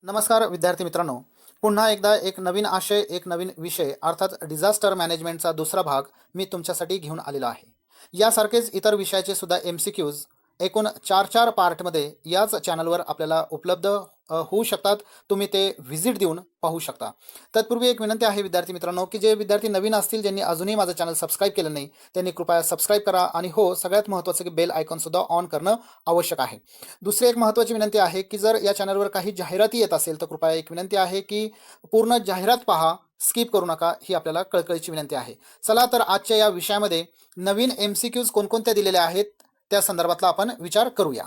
नमस्कार विद्यार्थी मित्रांनो, पुन्हा एकदा एक नवीन आशय, एक नवीन विषय अर्थात डिझास्टर मॅनेजमेंटचा दुसरा भाग मी तुमच्यासाठी घेऊन आलेलो आहे. यासारखेच इतर विषयाचे सुद्धा MCQs एकूण 4-4 पार्टमध्ये याच चॅनलवर आपल्याला उपलब्ध होऊ शकतात. तुम्ही ते व्हिजिट देऊन पाहू शकता. तत्पूर्वी एक विनंती आहे विद्यार्थी मित्रांनो, की जे विद्यार्थी नवीन असतील, ज्यांनी अजूनही माझं चॅनल सबस्क्राईब केलं नाही, त्यांनी कृपया सबस्क्राईब करा आणि हो, सगळ्यात महत्त्वाचं की बेल आयकॉनसुद्धा ऑन करणं आवश्यक आहे. दुसरी एक महत्त्वाची विनंती आहे, की जर या चॅनलवर काही जाहिराती येत असेल, तर कृपया एक विनंती आहे, की पूर्ण जाहिरात पहा, स्किप करू नका, ही आपल्याला कळकळीची विनंती आहे. चला तर आजच्या या विषयामध्ये नवीन MCQs कोणकोणत्या दिलेल्या आहेत, त्या संदर्भातला आपण विचार करूया.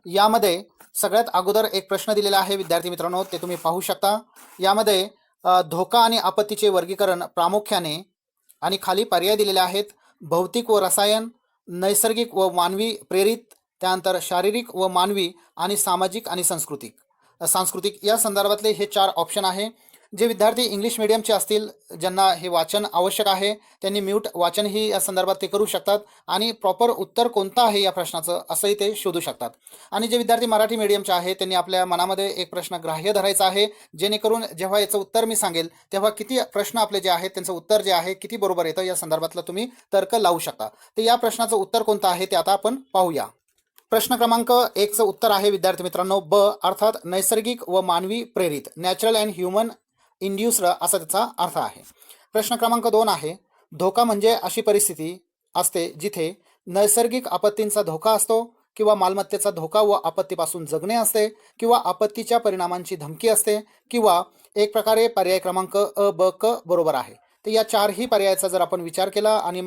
यामध्ये सगळ्यात अगोदर एक प्रश्न दिलेला आहे विद्यार्थी मित्रांनो, ते तुम्ही पाहू शकता. यामध्ये धोका आणि आपत्तीचे वर्गीकरण प्रामुख्याने आणि खाली पर्याय दिलेले आहेत. भौतिक व रसायन, नैसर्गिक व मानवी प्रेरित, त्यानंतर शारीरिक व मानवी आणि सामाजिक आणि सांस्कृतिक या संदर्भातले हे 4 ऑप्शन आहे. जे विद्यार्थी इंग्लिश मीडियमचे असतील, ज्यांना हे वाचन आवश्यक आहे, त्यांनी म्यूट वाचनही या संदर्भात ते करू शकतात आणि प्रॉपर उत्तर कोणतं आहे या प्रश्नाचं असंही ते शोधू शकतात. आणि जे विद्यार्थी मराठी मीडियमचे आहे, त्यांनी आपल्या मनामध्ये एक प्रश्न ग्राह्य धरायचा आहे, जेणेकरून जेव्हा याचं उत्तर मी सांगेल तेव्हा किती प्रश्न आपले जे आहेत त्यांचं उत्तर जे आहे किती बरोबर येतं या संदर्भातलं तुम्ही तर्क लावू शकता. तर या प्रश्नाचं उत्तर कोणतं आहे ते आता आपण पाहूया. प्रश्न क्रमांक 1चं उत्तर आहे विद्यार्थी मित्रांनो ब, अर्थात नैसर्गिक व मानवी प्रेरित, नॅचरल अँड ह्युमन इंड्युस्ड असा त्याचा अर्थ आहे. प्रश्न क्रमांक 2 आहे, धोका म्हणजे अशी परिस्थिती असते जिथे नैसर्गिक आपत्तींचा धोका असतो किंवा मालमत्तेचा धोका व आपत्तीपासून जगणे असते किंवा आपत्तीच्या परिणामांची धमकी असते किंवा एक प्रकारे पर्याय क्रमांक अ, ब, क बरोबर आहे. तर या 4ही पर्यायाचा जर आपण विचार केला आणि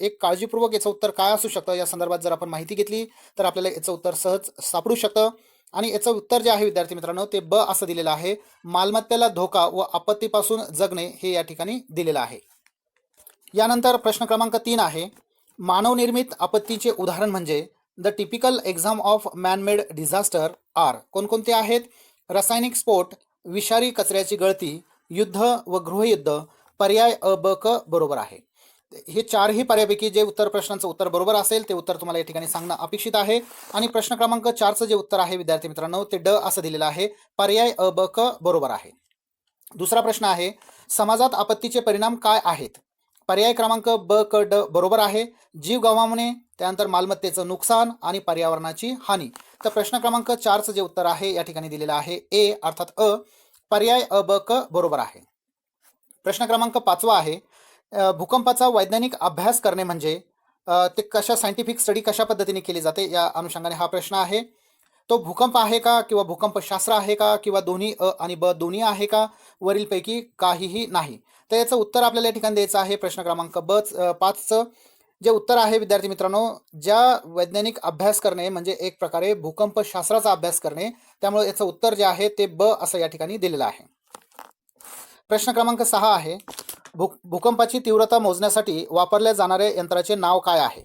एक काळजीपूर्वक याचं उत्तर काय असू शकतं या संदर्भात जर आपण माहिती घेतली तर आपल्याला याचं उत्तर सहज सापडू शकतं. आणि याचं उत्तर जे आहे विद्यार्थी मित्रांनो ते ब असं दिलेलं आहे. मालमत्तेला धोका व आपत्तीपासून जगणे हे या ठिकाणी दिलेलं आहे. यानंतर प्रश्न क्रमांक 3 आहे, मानवनिर्मित आपत्तीचे उदाहरण म्हणजे the typical exam of manmade disaster are कोणकोणते आहेत? रासायनिक स्फोट, विषारी कचऱ्याची गळती, युद्ध व गृहयुद्ध. पर्याय अ, ब, क बरोबर आहे. हे 4ही पर्यायापैकी जे उत्तर प्रश्नांचं उत्तर बरोबर असेल ते उत्तर तुम्हाला या ठिकाणी सांगणं अपेक्षित आहे. आणि प्रश्न क्रमांक 4चं जे उत्तर आहे विद्यार्थी मित्रांनो ते ड असं दिलेलं आहे. पर्याय अ, ब, क बरोबर आहे. दुसरा प्रश्न आहे, समाजात आपत्तीचे परिणाम काय आहेत? पर्याय क्रमांक ब, क, ड बरोबर आहे. जीव गमावणे, त्यानंतर मालमत्तेचं नुकसान आणि पर्यावरणाची हानी. तर प्रश्न क्रमांक 4चं जे उत्तर आहे या ठिकाणी दिलेलं आहे ए, अर्थात अ. पर्याय अ, ब, क बरोबर आहे. प्रश्न क्रमांक 5वा आहे, भूकंपाचा वैज्ञानिक अभ्यास करणे म्हणजे ते कशा सायंटिफिक स्टडी कशा पद्धतीने केली जाते या अनुषंगाने हा प्रश्न आहे. तो भूकंप आहे का किंवा भूकंपशास्त्र आहे का किंवा दोन्ही अ आणि ब दोन्ही आहे का, वरीलपैकी काहीही नाही. तर याचं उत्तर आपल्याला या ठिकाणी द्यायचं आहे प्रश्न क्रमांक 5चं जे उत्तर आहे विद्यार्थी मित्रांनो, ज्या वैज्ञानिक अभ्यास करणे म्हणजे एक प्रकारे भूकंपशास्त्राचा अभ्यास करणे, त्यामुळे याचं उत्तर जे आहे ते ब असं या ठिकाणी दिलेलं आहे. प्रश्न क्रमांक 6 आहे, भूकंपाची तीव्रता मोजण्यासाठी वापरल्या जाणाऱ्या यंत्राचे नाव काय आहे?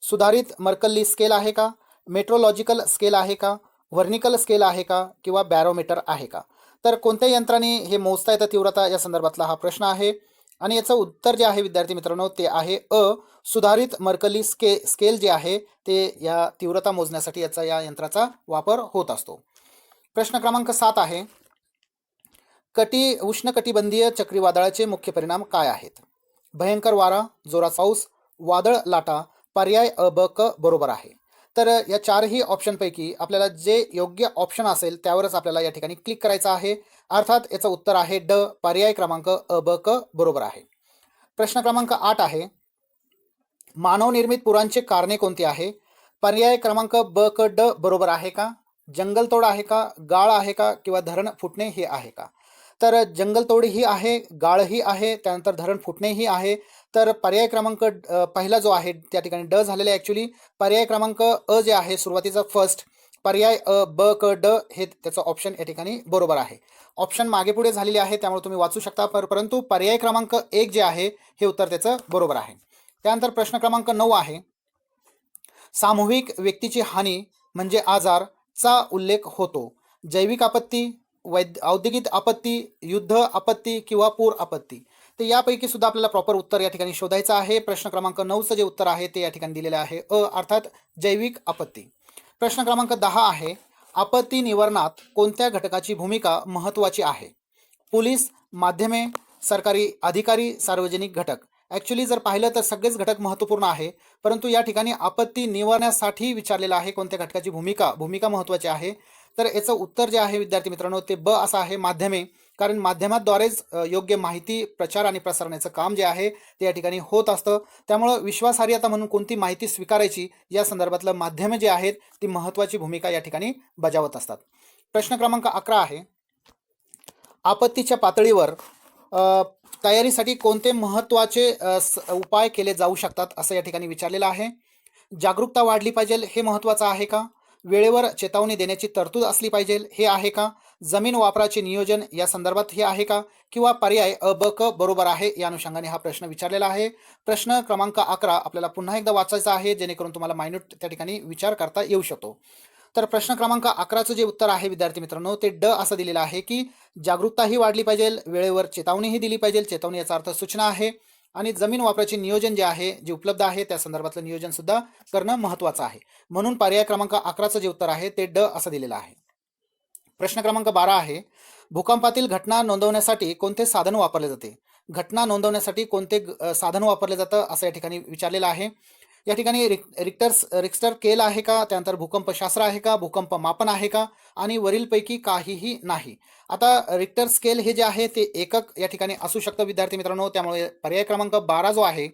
सुधारित मर्कल्ली स्केल आहे का, मेट्रोलॉजिकल स्केल आहे का, व्हर्निकल स्केल आहे का किंवा बॅरोमीटर आहे का? तर कोणत्या यंत्राने हे मोजता येतं तीव्रता या संदर्भातला हा प्रश्न आहे. आणि याचं उत्तर जे आहे विद्यार्थी मित्रांनो ते आहे अ, सुधारित मर्कल्ली स्केल जे आहे ते या तीव्रता मोजण्यासाठी या यंत्राचा वापर होत असतो. प्रश्न क्रमांक 7 आहे, उष्णकटिबंधीय चक्रीवादळाचे मुख्य परिणाम काय आहेत? भयंकर वारा, जोराचा पाऊस, वादळ लाटा. पर्याय अ, ब, क बरोबर आहे. तर या 4ही ऑप्शनपैकी आपल्याला जे योग्य ऑप्शन असेल त्यावरच आपल्याला या ठिकाणी क्लिक करायचं आहे. अर्थात याचं उत्तर आहे ड, पर्याय क्रमांक अ, ब, क बरोबर आहे. प्रश्न क्रमांक 8 आहे, मानवनिर्मित पुरांचे कारणे कोणती आहे? पर्याय क्रमांक ब, क, ड बरोबर आहे का? जंगलतोड आहे का, गाळ आहे का किंवा धरण फुटणे हे आहे का? तर जंगलतोड ही आहे, गाळ ही आहे, त्यानंतर धरण फुटणे ही आहे. तर पर्याय क्रमांक पहिला जो आहे त्या ठिकाणी ड झालेला आहे ॲक्च्युली. पर्याय क्रमांक अ जे आहे सुरुवातीचा फर्स्ट पर्याय अ, ब, क, ड हे त्याचं ऑप्शन या ठिकाणी बरोबर आहे. ऑप्शन मागे पुढे झालेले आहे त्यामुळे तुम्ही वाचू शकता, परंतु पर्याय क्रमांक 1 जे आहे हे उत्तर त्याचं बरोबर आहे. त्यानंतर प्रश्न क्रमांक 9 आहे, सामूहिक व्यक्तीची हानी म्हणजे आजार चा उल्लेख होतो. जैविक आपत्ती, औद्योगिक आपत्ती, युद्ध आपत्ती किंवा पूर आपत्ती. तर यापैकी सुद्धा आपल्याला प्रॉपर उत्तर या ठिकाणी शोधायचं आहे. प्रश्न क्रमांक 9चं जे उत्तर आहे ते या ठिकाणी दिलेलं आहे अर्थात जैविक आपत्ती. प्रश्न क्रमांक 10 आहे, आपत्ती निवारणात कोणत्या घटकाची भूमिका महत्त्वाची आहे? पोलीस, माध्यमे, सरकारी अधिकारी, सार्वजनिक घटक. ॲक्च्युली जर पाहिलं तर सगळेच घटक महत्त्वपूर्ण आहे, परंतु या ठिकाणी आपत्ती निवारण्यासाठी विचारलेलं आहे कोणत्या घटकाची भूमिका महत्त्वाची आहे. तर याचं उत्तर जे आहे विद्यार्थी मित्रांनो ते ब असं आहे, माध्यमे. कारण माध्यमाद्वारेच योग्य माहिती प्रचार आणि प्रसारणाचं काम जे आहे ते या ठिकाणी होत असतं. त्यामुळं विश्वासार्हता म्हणून कोणती माहिती स्वीकारायची या संदर्भातलं माध्यमे जे आहेत ती महत्त्वाची भूमिका या ठिकाणी बजावत असतात. प्रश्न क्रमांक 11 आहे, आपत्तीच्या पातळीवर तयारीसाठी कोणते महत्त्वाचे उपाय केले जाऊ शकतात असं या ठिकाणी विचारलेलं आहे. जागरूकता वाढली पाहिजे हे महत्त्वाचं आहे का? वेळेवर चेतावणी देण्याची तरतूद असली पाहिजे हे आहे का? जमीन वापराचे नियोजन या संदर्भात हे आहे का? किंवा पर्याय अ, ब, क बरोबर आहे या अनुषंगाने हा प्रश्न विचारलेला आहे. प्रश्न क्रमांक 11 आपल्याला पुन्हा एकदा वाचायचा आहे जेणेकरून तुम्हाला मायन्यूट त्या ठिकाणी विचार करता येऊ शकतो. तर प्रश्न क्रमांक 11चं जे उत्तर आहे विद्यार्थी मित्रांनो ते ड असं दिलेलं आहे की जागरूकताही वाढली पाहिजे, वेळेवर चेतावणीही दिली पाहिजे. चेतावणी याचा अर्थ सूचना आहे. आणि जमीन वापराचे नियोजन जे आहे जे उपलब्ध आहे त्या संदर्भातलं नियोजन सुद्धा करणं महत्त्वाचं आहे. म्हणून पर्याय क्रमांक 11चं जे उत्तर आहे ते ड असं दिलेलं आहे. प्रश्न क्रमांक 12 आहे, भूकंपातील घटना नोंदवण्यासाठी कोणते साधन वापरले जाते? घटना नोंदवण्यासाठी कोणते साधन वापरले जातं असं या ठिकाणी विचारलेलं आहे. या ठिकाणी रिक्टर स्केल आहे का? त्यानंतर भूकंपशास्त्र आहे का? भूकंप मापन आहे का? आणि वरीलपैकी काहीही नाही. आता रिक्टर स्केल हे जे आहे ते एकक या ठिकाणी असू शकतं विद्यार्थी मित्रांनो. त्यामुळे पर्याय क्रमांक 12 जो आहे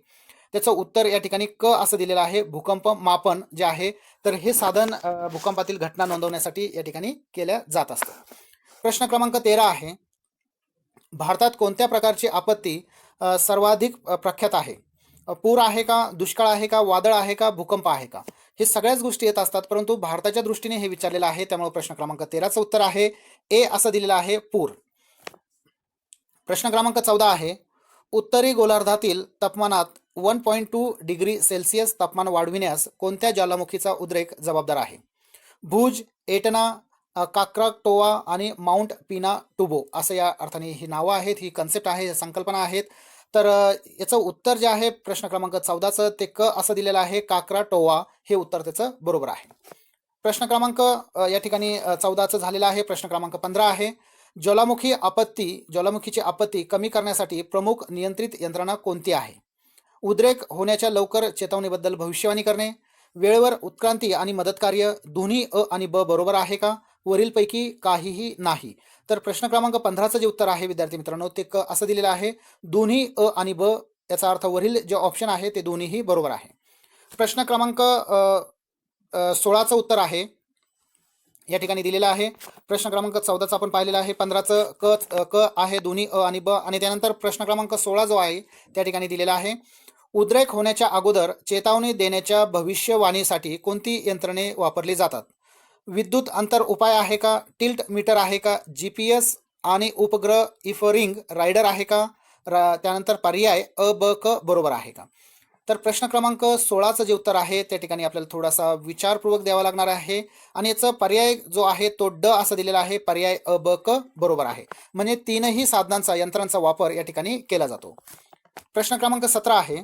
त्याचं उत्तर या ठिकाणी क असं दिलेलं आहे. भूकंप मापन जे आहे तर हे साधन भूकंपातील घटना नोंदवण्यासाठी या ठिकाणी केल्या जात असतं. प्रश्न क्रमांक 13 आहे, भारतात कोणत्या प्रकारची आपत्ती सर्वाधिक प्रख्यात आहे? पूर आहे का? दुष्काळ आहे का? वादळ आहे का? भूकंप आहे का? हे सगळ्याच गोष्टी येत असतात, परंतु भारताच्या दृष्टीने हे विचारलेलं आहे. त्यामुळे प्रश्न क्रमांक 13चं उत्तर आहे ए असं दिलेलं आहे, पूर. प्रश्न क्रमांक 14 आहे, उत्तरी गोलार्धातील तापमानात 1.2 डिग्री सेल्सिअस तापमान वाढविण्यास कोणत्या ज्वालामुखीचा उद्रेक जबाबदार आहे? भुज, एटना, काक्राटोआ आणि माउंट पिनाटुबो असं या अर्थाने ही नावं आहेत, ही कन्सेप्ट आहे, संकल्पना आहेत. तर याचं उत्तर जे आहे प्रश्न क्रमांक 14चं ते क असं दिलेलं आहे, काक्राटोआ हे उत्तर त्याचं बरोबर आहे. प्रश्न क्रमांक या ठिकाणी 14चं झालेलं आहे. प्रश्न क्रमांक 15 आहे, ज्वालामुखीची आपत्ती कमी करण्यासाठी प्रमुख नियंत्रित यंत्रणा कोणती आहे? उद्रेक होण्याच्या लवकर चेतावणीबद्दल भविष्यवाणी करणे, वेळेवर उत्क्रांती आणि मदत कार्य, दोन्ही अ आणि ब बरोबर आहे का? वरीलपैकी काहीही नाही. तर प्रश्न क्रमांक 15चं जे उत्तर आहे विद्यार्थी मित्रांनो ते क असं दिलेलं आहे, दोन्ही अ आणि ब. याचा अर्थ वरील जे ऑप्शन आहे ते दोन्हीही बरोबर आहे. प्रश्न क्रमांक 16चं उत्तर आहे या ठिकाणी दिलेला आहे. प्रश्न क्रमांक 14चा आपण पाहिलेला आहे. 15चं क आहे, दोन्ही अ आणि ब. आणि त्यानंतर प्रश्न क्रमांक 16 जो आहे त्या ठिकाणी दिलेला आहे, उद्रेक होण्याच्या अगोदर चेतावणी देण्याच्या भविष्यवाणीसाठी कोणती यंत्रणे वापरली जातात? विद्युत अंतर उपाय आहे का? टिल्ट मीटर आहे का? GPS आणि उपग्रह इफरिंग रायडर आहे का? त्यानंतर पर्याय अ, ब, क बरोबर आहे का? तर प्रश्न क्रमांक 16चं जे उत्तर आहे त्या ठिकाणी आपल्याला थोडासा विचारपूर्वक द्यावा लागणार आहे. आणि याचा पर्याय जो आहे तो ड असं दिलेला आहे, पर्याय अ, ब, क बरोबर आहे. म्हणजे तीनही साधनांचा यंत्रांचा वापर या ठिकाणी केला जातो. प्रश्न क्रमांक 17 आहे,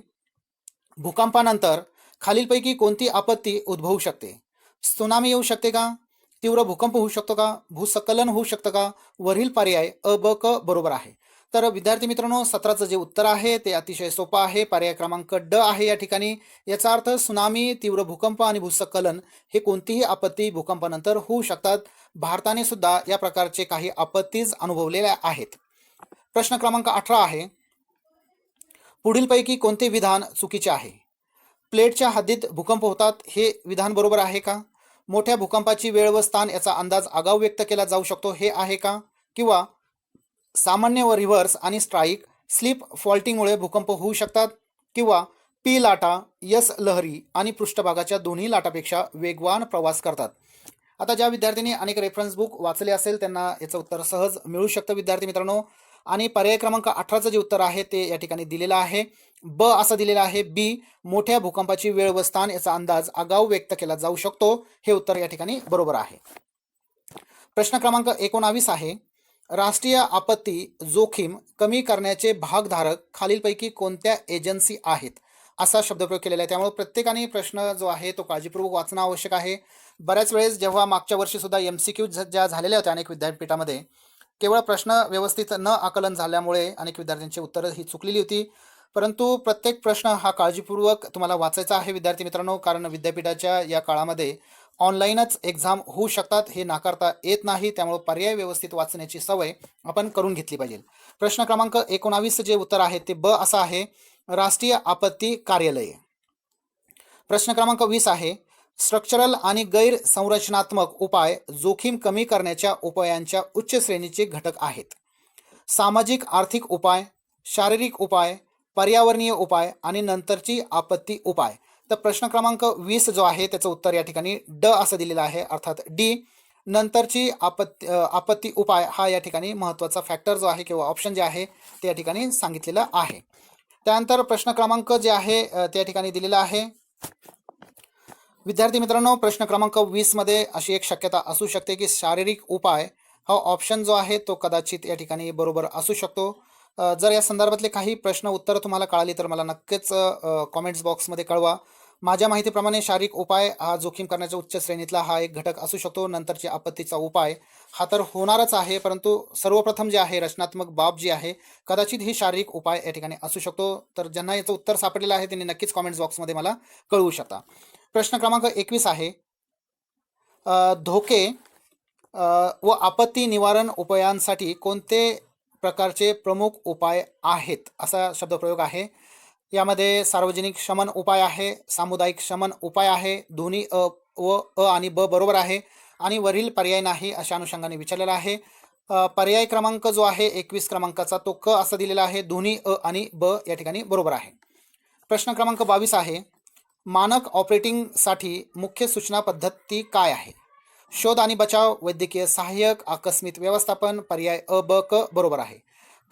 भूकंपानंतर खालीलपैकी कोणती आपत्ती उद्भवू शकते? त्सुनामी येऊ शकते का? तीव्र भूकंप होऊ शकतो का? भूस्खलन होऊ शकतं का? वरील पर्याय अ, ब, क बरोबर आहे. तर विद्यार्थी मित्रांनो 17चं जे उत्तर आहे ते अतिशय सोपं आहे. पर्याय क्रमांक ड आहे या ठिकाणी. याचा अर्थ त्सुनामी, तीव्र भूकंप आणि भूस्खलन हे कोणतीही आपत्ती भूकंपानंतर होऊ शकतात. भारताने सुद्धा या प्रकारचे काही आपत्तीज अनुभवलेल्या आहेत. प्रश्न क्रमांक 18 आहे, पुढीलपैकी कोणते विधान चुकीचे आहे? प्लेटच्या हद्दीत भूकंप होतात हे विधान बरोबर आहे का? मोठ्या भूकंपाची वेळ व स्थान याचा अंदाज आगाऊ व्यक्त केला जाऊ शकतो हे आहे का? किंवा सामान्य व रिव्हर्स आणि स्ट्राईक स्लिप फॉल्टिंगमुळे भूकंप होऊ शकतात? किंवा पी लाटा यस लहरी आणि पृष्ठभागाच्या दोन्ही लाटापेक्षा वेगवान प्रवास करतात? आता ज्या विद्यार्थ्यांनी अनेक रेफरन्स बुक वाचले असेल त्यांना याचं उत्तर सहज मिळू शकतं विद्यार्थी मित्रांनो. आणि पर्याय क्रमांक 18चं जे उत्तर आहे ते या ठिकाणी दिलेलं आहे, ब असं दिलेलं आहे, बी मोठ्या भूकंपाची वेळ व स्थान याचा अंदाज आगाऊ व्यक्त केला जाऊ शकतो हे उत्तर या ठिकाणी बरोबर आहे. प्रश्न क्रमांक 19 आहे, राष्ट्रीय आपत्ती जोखीम कमी करण्याचे भागधारक खालीलपैकी कोणत्या एजन्सी आहेत, असा शब्दप्रयोग केलेला आहे. त्यामुळे प्रत्येकाने प्रश्न जो आहे तो काळजीपूर्वक वाचणं आवश्यक आहे. बऱ्याच वेळेस जेव्हा मागच्या वर्षी सुद्धा MCQ ज्या झालेल्या होत्या अनेक विद्यापीठामध्ये, केवळ प्रश्न व्यवस्थित न आकलन झाल्यामुळे अनेक विद्यार्थ्यांची उत्तरं ही चुकलेली होती. परंतु प्रत्येक प्रश्न हा काळजीपूर्वक तुम्हाला वाचायचा आहे विद्यार्थी मित्रांनो, कारण विद्यापीठाच्या या काळामध्ये ऑनलाईनच एक्झाम होऊ शकतात, हे नाकारता येत नाही. त्यामुळे पर्याय व्यवस्थित वाचण्याची सवय आपण करून घेतली पाहिजे. प्रश्न क्रमांक 19 जे उत्तर आहे ते ब असं आहे, राष्ट्रीय आपत्ती कार्यालय. प्रश्न क्रमांक 20 आहे, स्ट्रक्चरल आणि गैर संरचनात्मक उपाय जोखीम कमी करण्याच्या उपायांच्या उच्च श्रेणीचे घटक आहेत. सामाजिक आर्थिक उपाय, शारीरिक उपाय, पर्यावरणीय उपाय आणि नंतरची आपत्ती उपाय. तर प्रश्न क्रमांक 20 जो आहे त्याचं उत्तर या ठिकाणी ड असं दिलेलं आहे, अर्थात डी, नंतरची आपत्ती उपाय हा या ठिकाणी महत्त्वाचा फॅक्टर जो आहे किंवा ऑप्शन जे आहे ते या ठिकाणी सांगितलेलं आहे. त्यानंतर प्रश्न क्रमांक जे आहे त्या ठिकाणी दिलेला आहे. विद्यार्थी मित्रांनो, प्रश्न क्रमांक 20 मध्ये अशी एक शक्यता असू शकते की शारीरिक उपाय हा ऑप्शन जो आहे तो कदाचित या ठिकाणी बरोबर असू शकतो. जर या संदर्भातले काही प्रश्न उत्तर तुम्हाला कळाली तर मला नक्कीच कॉमेंट्स बॉक्समध्ये कळवा. माझ्या माहितीप्रमाणे शारीरिक उपाय हा जोखीम करण्याच्या उच्च श्रेणीतला हा एक घटक असू शकतो. नंतरची आपत्तीचा उपाय हा तर होणारच आहे, परंतु सर्वप्रथम जे आहे रचनात्मक बाब जी आहे कदाचित ही शारीरिक उपाय या ठिकाणी असू शकतो. तर ज्यांना याचं उत्तर सापडलेलं आहे त्यांनी नक्कीच कॉमेंट्स बॉक्समध्ये मला कळवू शकता. प्रश्न क्रमांक 21 आहे, धोके व आपत्ती निवारण उपायांसाठी कोणते प्रकारचे प्रमुख उपाय आहेत, असा शब्दप्रयोग आहे. यामध्ये सार्वजनिक शमन उपाय आहे, सामुदायिक शमन उपाय आहे, दोन्ही अ आणि ब बरोबर आहे आणि वरील पर्याय नाही अशा अनुषंगाने विचारलेला आहे. पर्याय क्रमांक जो आहे 21 क्रमांकाचा तो क असं दिलेला आहे, दोन्ही अ आणि ब या ठिकाणी बरोबर आहे. प्रश्न क्रमांक 22 आहे, मानक ऑपरेटिंगसाठी मुख्य सूचना पद्धती काय आहे? शोध आणि बचाव, वैद्यकीय सहाय्यक, आकस्मिक व्यवस्थापन, पर्याय अ ब क बरोबर आहे.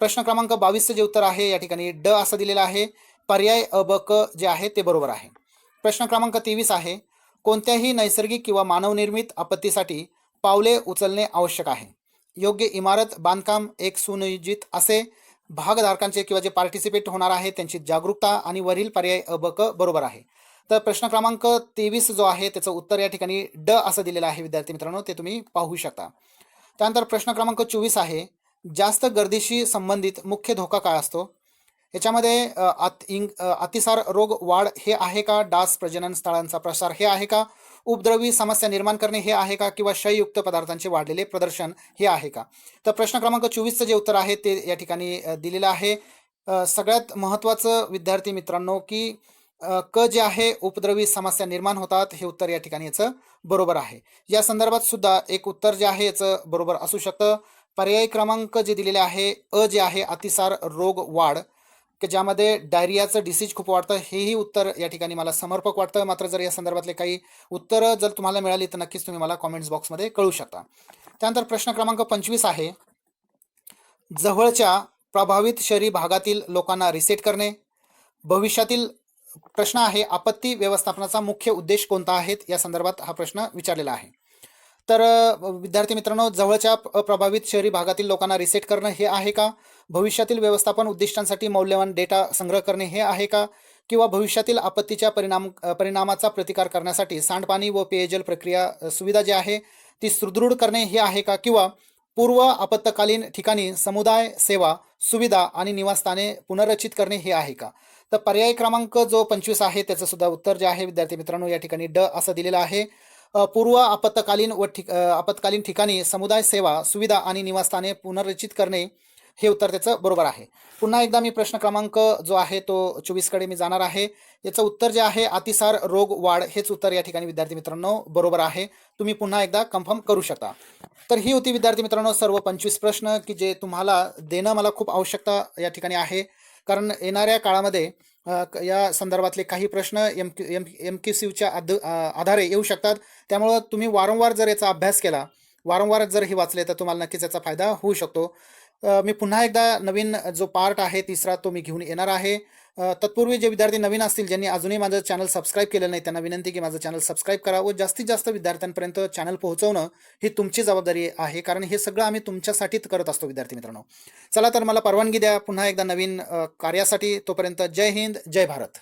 प्रश्न क्रमांक 22 जे उत्तर आहे या ठिकाणी ड असं दिलेलं आहे, पर्याय अ ब क जे आहे ते बरोबर आहे. प्रश्न क्रमांक 23 आहे, कोणत्याही नैसर्गिक किंवा मानवनिर्मित आपत्तीसाठी पावले उचलणे आवश्यक आहे? योग्य इमारत बांधकाम, एक सुनियोजित असे, भागधारकांचे किंवा जे पार्टिसिपेट होणार आहे त्यांची जागरूकता आणि वरील पर्याय अ ब क बरोबर आहे. तर प्रश्न क्रमांक 23 जो आहे त्याचं उत्तर या ठिकाणी ड असं दिलेलं आहे विद्यार्थी मित्रांनो, ते तुम्ही पाहू शकता. त्यानंतर प्रश्न क्रमांक 24 आहे, जास्त गर्दीशी संबंधित मुख्य धोका काय असतो? याच्यामध्ये अतिसार रोग वाढ हे आहे का? डास प्रजनन स्थळांचा प्रसार हे आहे का? उपद्रवी समस्या निर्माण करणे हे आहे का? किंवा क्षययुक्त पदार्थांचे वाढलेले प्रदर्शन हे आहे का? तर प्रश्न क्रमांक 24चं जे उत्तर आहे ते या ठिकाणी दिलेलं आहे. सगळ्यात महत्त्वाचं विद्यार्थी मित्रांनो की क जे आहे उपद्रवी समस्या निर्माण होतात हे उत्तर या ठिकाणी याचं बरोबर आहे. या संदर्भात सुद्धा एक उत्तर जे आहे याचं बरोबर असू शकतं. पर्याय क्रमांक जे दिलेले आहे अ जे आहे अतिसार रोग वाढ, की ज्यामध्ये डायरियाचं डिसीज खूप वाढतं, हेही उत्तर या ठिकाणी मला समर्पक वाटतं. मात्र जर या संदर्भातले काही उत्तरं जर तुम्हाला मिळाली तर नक्कीच तुम्ही मला कॉमेंट्स बॉक्समध्ये कळू शकता. त्यानंतर प्रश्न क्रमांक 25 आहे, जवळच्या प्रभावित शहरी भागातील लोकांना रिसेट करणे. भविष्यातील प्रश्न आहे, आपत्ती व्यवस्थापनाचा मुख्य उद्देश कोणता आहे? या संदर्भात हा प्रश्न विचारलेला आहे. तर विद्यार्थी मित्रांनो, जवळच्या प्रभावित शहरी भागातील लोकांना रिसेट करणं हे आहे का? भविष्यातील व्यवस्थापन उद्दिष्टांसाठी मौल्यवान डेटा संग्रह करणे हे आहे का? किंवा भविष्यातील आपत्तीच्या परिणामाचा प्रतिकार करण्यासाठी सांडपाणी व पेयजल प्रक्रिया सुविधा जी आहे ती सुदृढ करणे हे आहे का? किंवा पूर्व आपत्कालीन ठिकाणी समुदाय सेवा सुविधा आणि निवासस्थाने पुनर्रचित करणे हे आहे का? तर पर्याय क्रमांक जो 25 आहे त्याचं सुद्धा उत्तर जे आहे विद्यार्थी मित्रांनो या ठिकाणी ड असं दिलेलं आहे. पूर्व आपत्कालीन आपत्कालीन ठिकाणी समुदाय सेवा सुविधा आणि निवासस्थाने पुनर्रचित करणे हे उत्तर त्याचं बरोबर आहे. पुन्हा एकदा मी प्रश्न क्रमांक जो आहे तो 24 कडे मी जाणार आहे. याचं उत्तर जे आहे अतिसार रोग वाढ हेच उत्तर या ठिकाणी विद्यार्थी मित्रांनो बरोबर आहे. तुम्ही पुन्हा एकदा कन्फर्म करू शकता. तर ही होती विद्यार्थी मित्रांनो सर्व 25 प्रश्न की जे तुम्हाला देणं मला खूप आवश्यकता या ठिकाणी आहे. कारण येणाऱ्या काळामध्ये या संदर्भातले काही प्रश्न MQCच्या आधारे येऊ शकतात. त्यामुळं तुम्ही वारंवार जर याचा अभ्यास केला, वारंवार जर हे वाचले तर तुम्हाला नक्कीच याचा फायदा होऊ शकतो. मी पुन्हा एकदा नवीन जो पार्ट आहे तिसरा तो मी घेऊन येणार आहे. तत्पूर्वी जे विद्यार्थी नवीन असतील ज्यांनी अजूनही माझं चॅनल सबस्क्राईब केलं नाही त्यांना विनंती की माझं चॅनल सबस्क्राईब करा व जास्तीत जास्त विद्यार्थ्यांपर्यंत चॅनल पोहोचवणं ही तुमची जबाबदारी आहे, कारण हे सगळं आम्ही तुमच्यासाठीच करत असतो विद्यार्थी मित्रांनो. चला तर मला परवानगी द्या पुन्हा एकदा नवीन कार्यासाठी. तोपर्यंत जय हिंद, जय भारत.